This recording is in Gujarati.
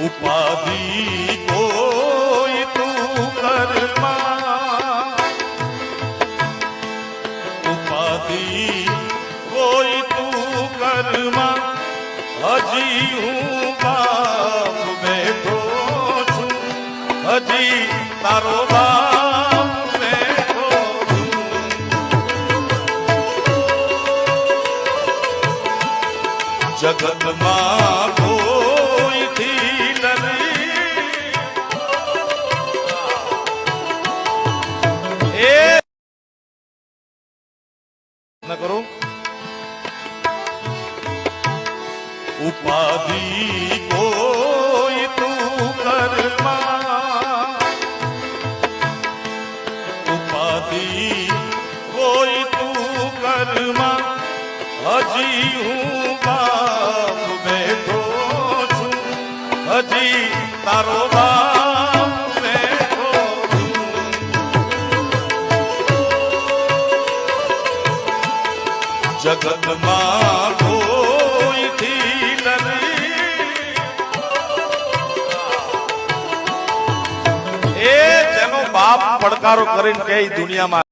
ઉપાધિ કોઈ તું કરમાં, ઉપાધિ કોઈ તું કરમાં, હજી હું બાપ બેઠો છું, હજી તારો બાપ બેઠો છું. જગતમાં કોઈથી નથી એ ન કરો. ઉપાધિ કોઈ તું કરમાં, ઉપાધિ કોઈ તું કરમાં, હજી હું બાપ બેઠો છું, હજી તારો બાપ બેઠો છું. જગતમાં કોઈથી નથી એ જેનો બાપ પડકારો કરીને કે દુનિયામાં